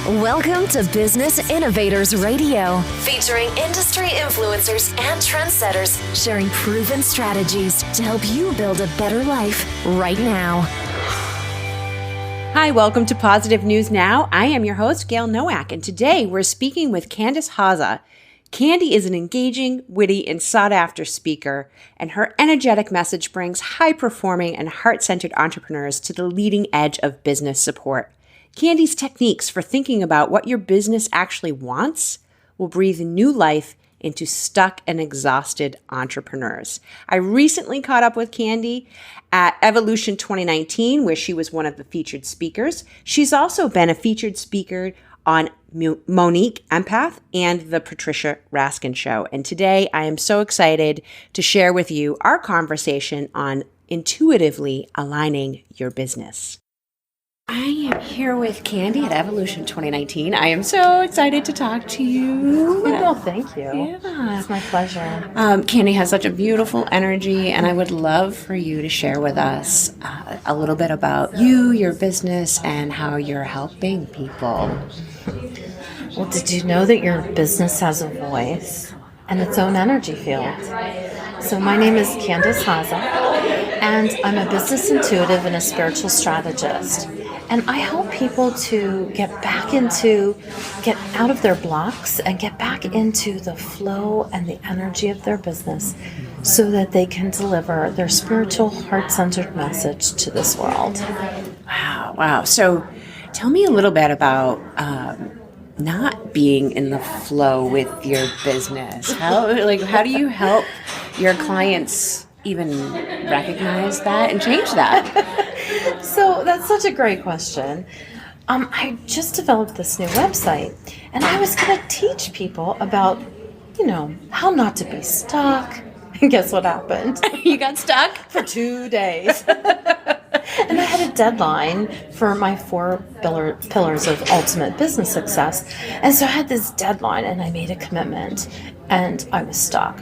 Welcome to Business Innovators Radio, featuring industry influencers and trendsetters sharing proven strategies to help you build a better life right now. Hi, welcome to Positive News Now. I am your host, Gail Nowak, and today we're speaking with Candice Hozza. Candy is an engaging, witty, and sought-after speaker, and her energetic message brings high-performing and heart-centered entrepreneurs to the leading edge of business support. Candy's techniques for thinking about what your business actually wants will breathe new life into stuck and exhausted entrepreneurs. I recently caught up with Candy at Evolution 2019, where she was one of the featured speakers. She's also been a featured speaker on Monique Empath and the Patricia Raskin Show. And today I am so excited to share with you our conversation on intuitively aligning your business. I am here with Candy at Evolution 2019. I am so excited to talk to you. Well, thank you. Yeah. It's my pleasure. Candy has such a beautiful energy, and I would love for you to share with us a little bit about you, your business, and how you're helping people. Well, did you know that your business has a voice and its own energy field? So my name is Candice Hozza, and I'm a business intuitive and a spiritual strategist. And I help people to get out of their blocks and get back into the flow and the energy of their business so that they can deliver their spiritual, heart-centered message to this world. Wow. So tell me a little bit about not being in the flow with your business. How do you help your clients even recognize that and change that? So that's such a great question. I just developed this new website, and I was going to teach people about, how not to be stuck. And guess what happened? You got stuck? For 2 days. And I had a deadline for my 4 pillars of ultimate business success. And so I had this deadline, and I made a commitment, and I was stuck.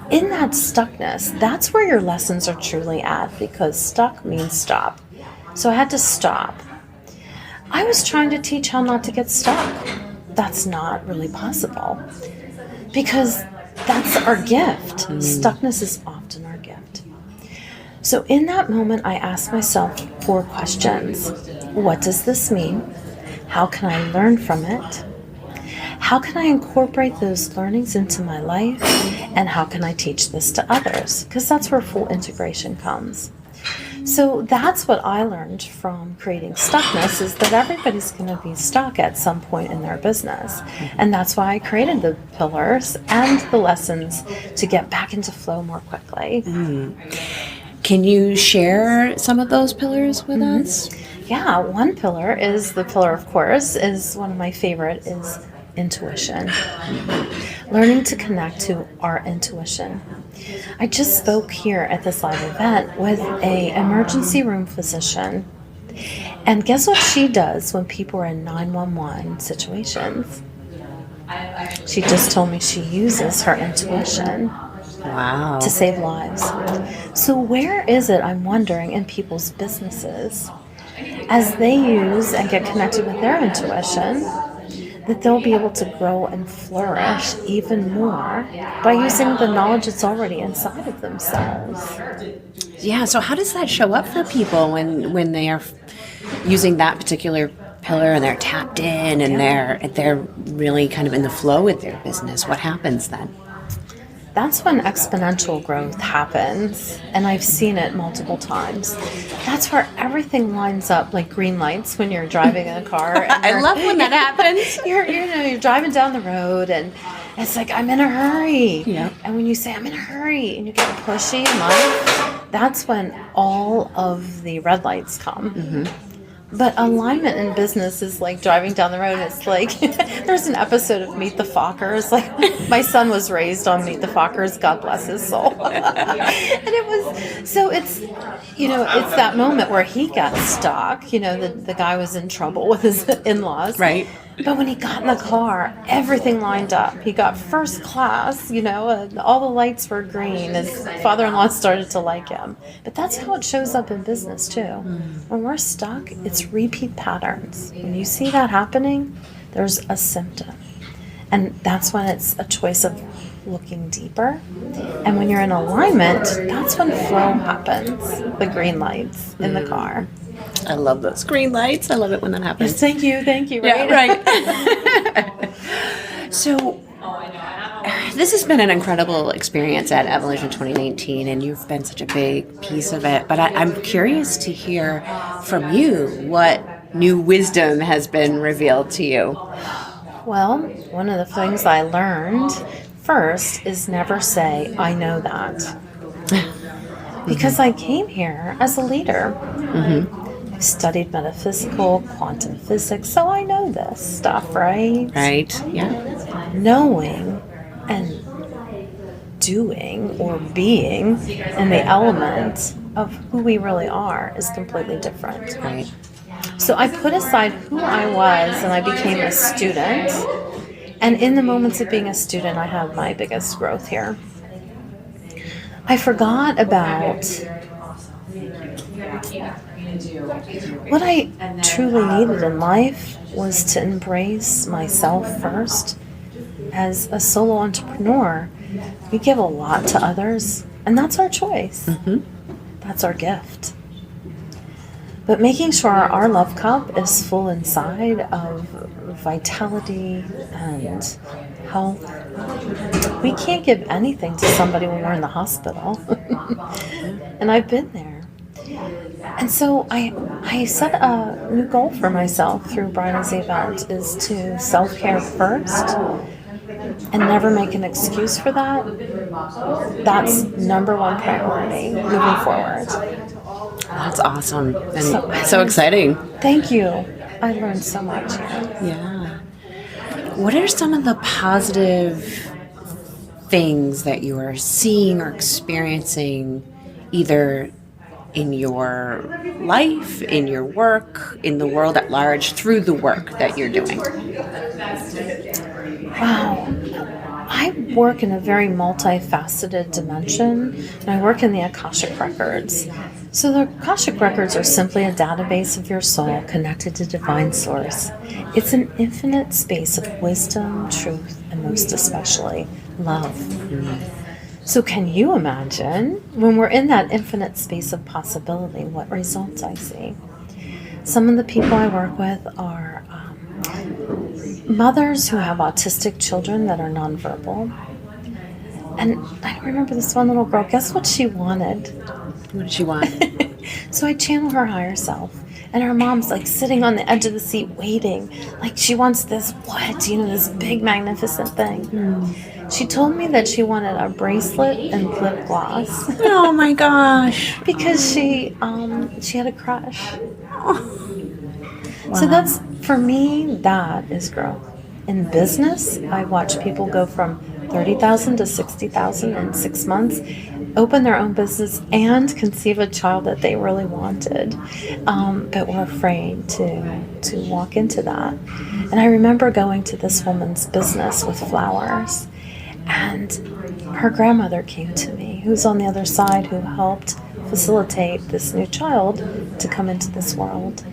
In that stuckness, that's where your lessons are truly at, because stuck means stop. So I had to stop. I was trying to teach how not to get stuck. That's not really possible, because that's our gift. Stuckness is often our gift. So in that moment, I asked myself 4 questions. What does this mean? How can I learn from it? How can I incorporate those learnings into my life? And how can I teach this to others? Because that's where full integration comes. So that's what I learned from creating stuckness, is that everybody's going to be stuck at some point in their business. And that's why I created the pillars and the lessons to get back into flow more quickly. Can you share some of those pillars with us? Yeah, one pillar is the pillar, of course, is one of my favorite, is intuition. Learning to connect to our intuition. I just spoke here at this live event with an emergency room physician. And guess what she does when people are in 911 situations? She just told me she uses her intuition. Wow. To save lives. So where is it, I'm wondering, in people's businesses, as they use and get connected with their intuition, that they'll be able to grow and flourish even more by using the knowledge that's already inside of themselves. Yeah, so how does that show up for people when they are using that particular pillar and they're tapped in and they're really kind of in the flow with their business? What happens then? That's when exponential growth happens, and I've seen it multiple times. That's where everything lines up like green lights when you're driving in a car. And I love when that happens. You're driving down the road, and it's like, I'm in a hurry. Yeah. And when you say, I'm in a hurry, and you get pushy in life, that's when all of the red lights come. Mm-hmm. But alignment in business is like driving down the road. It's like, there's an episode of Meet the Fockers. Like, my son was raised on Meet the Fockers. God bless his soul. And it's that moment where he got stuck. The guy was in trouble with his in-laws. Right. But when he got in the car, everything lined up. He got first class, and all the lights were green. His father-in-law started to like him. But that's how it shows up in business, too. When we're stuck, it's repeat patterns. When you see that happening, there's a symptom. And that's when it's a choice of looking deeper. And when you're in alignment, that's when flow happens, the green lights in the car. I love those green lights. I love it when that happens. Yes, thank you, right? Yeah, right. So, this has been an incredible experience at Evolution 2019, and you've been such a big piece of it. But I'm curious to hear from you what new wisdom has been revealed to you. Well, one of the things I learned first is never say, I know that. Because I came here as a leader. I've studied metaphysical, quantum physics, so I know this stuff, right? Right, yeah. Knowing and doing or being in the element of who we really are is completely different. Right. So I put aside who I was and I became a student. And in the moments of being a student, I had my biggest growth here. I forgot about what I truly needed in life was to embrace myself first. As a solo entrepreneur, we give a lot to others, and that's our choice. That's our gift. But making sure our love cup is full inside of vitality and health. We can't give anything to somebody when we're in the hospital. And I've been there. And so I set a new goal for myself through Bridal's event is to self-care first and never make an excuse for that. That's number one priority moving forward. That's awesome and so exciting. Thank you. I learned so much here. Yeah. What are some of the positive things that you are seeing or experiencing either in your life, in your work, in the world at large, through the work that you're doing? Wow. I work in a very multifaceted dimension, and I work in the Akashic Records. So the Akashic Records are simply a database of your soul connected to Divine Source. It's an infinite space of wisdom, truth, and most especially, love. So can you imagine, when we're in that infinite space of possibility, what results I see? Some of the people I work with are mothers who have autistic children that are nonverbal. And I remember this one little girl, guess what she wanted? What did she want? So I channel her higher self. And her mom's like sitting on the edge of the seat waiting. Like she wants this this big magnificent thing. She told me that she wanted a bracelet and lip gloss. Oh my gosh. Because she had a crush. Wow. So that's, for me, that is growth. In business, I watch people go from 30,000 to 60,000 in 6 months, open their own business, and conceive a child that they really wanted, but were afraid to walk into that. And I remember going to this woman's business with flowers, and her grandmother came to me, who's on the other side, who helped facilitate this new child to come into this world.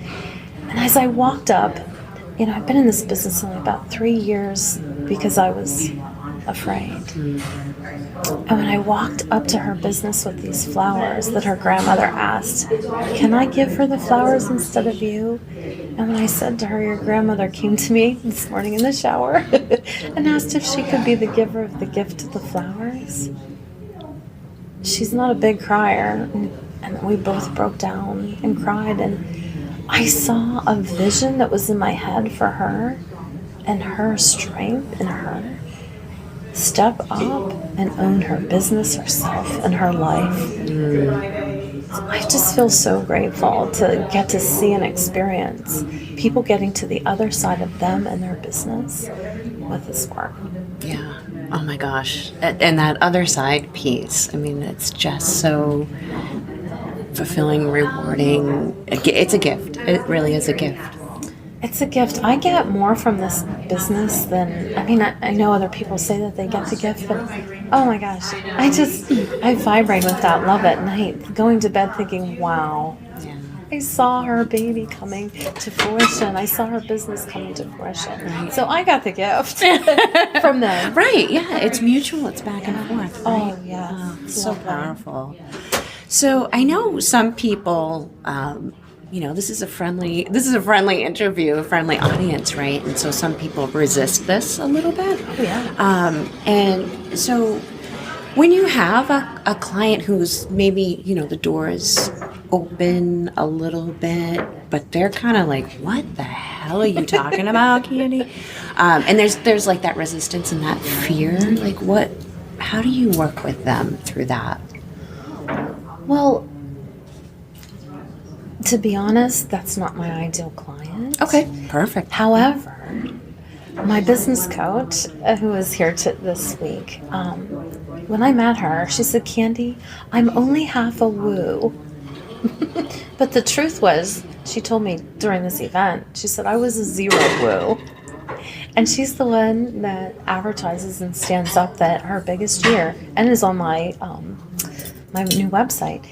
And as I walked up, I've been in this business only about 3 years because I was afraid. And when I walked up to her business with these flowers that her grandmother asked, can I give her the flowers instead of you? And when I said to her, your grandmother came to me this morning in the shower and asked if she could be the giver of the gift of the flowers. She's not a big crier. And we both broke down and cried. And I saw a vision that was in my head for her and her strength in her. Step up and own her business, herself, and her life. I just feel so grateful to get to see and experience people getting to the other side of them and their business with this work. Yeah. Oh my gosh. And that other side piece, it's just so fulfilling, rewarding. It's a gift. It really is a gift. It's a gift. I get more from this business than, I know other people say that they get the gift, but oh my gosh, I vibrate with that, love at night, going to bed thinking, wow, I saw her baby coming to fruition. I saw her business coming to fruition. Right. So I got the gift from them. Right, yeah, it's mutual, it's back and forth. Right? Oh, yeah. So powerful. So I know some people, this is a friendly interview, a friendly audience, right? And so some people resist this a little bit. Oh, yeah. And so when you have a client who's maybe, the door is open a little bit, but they're kind of like, what the hell are you talking about, Candy? And there's like that resistance and that fear. Like how do you work with them through that? Well, to be honest, that's not my ideal client. Okay, perfect. However, my business coach, who was here this week, when I met her, she said, Candy, I'm only half a woo. But the truth was, she told me during this event, she said, I was a 0 woo. And she's the one that advertises and stands up that her biggest year, and is on my new website.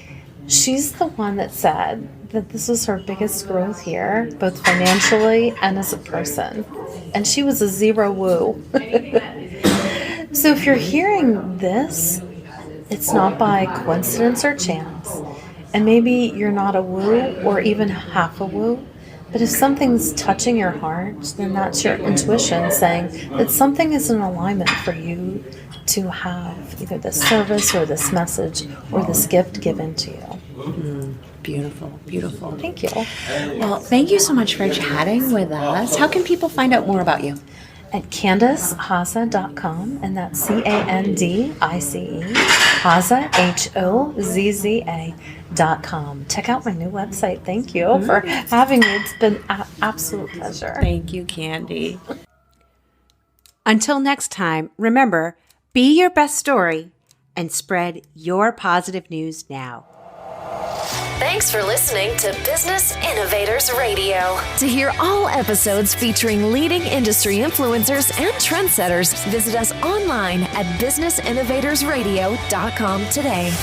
She's the one that said that this was her biggest growth year, both financially and as a person. And she was a 0 woo. So if you're hearing this, it's not by coincidence or chance. And maybe you're not a woo or even half a woo. But if something's touching your heart, then that's your intuition saying that something is in alignment for you to have either this service or this message or this gift given to you. Mm-hmm. Beautiful, beautiful. Thank you. Well, thank you so much for chatting with us. How can people find out more about you? At CandiceHozza.com, and that's CandiCe, Hozza, HOZZA.com. Check out my new website. Thank you for having me. It's been an absolute pleasure. Thank you, Candy. Until next time, remember, be your best story and spread your positive news now. Thanks for listening to Business Innovators Radio. To hear all episodes featuring leading industry influencers and trendsetters, visit us online at businessinnovatorsradio.com today.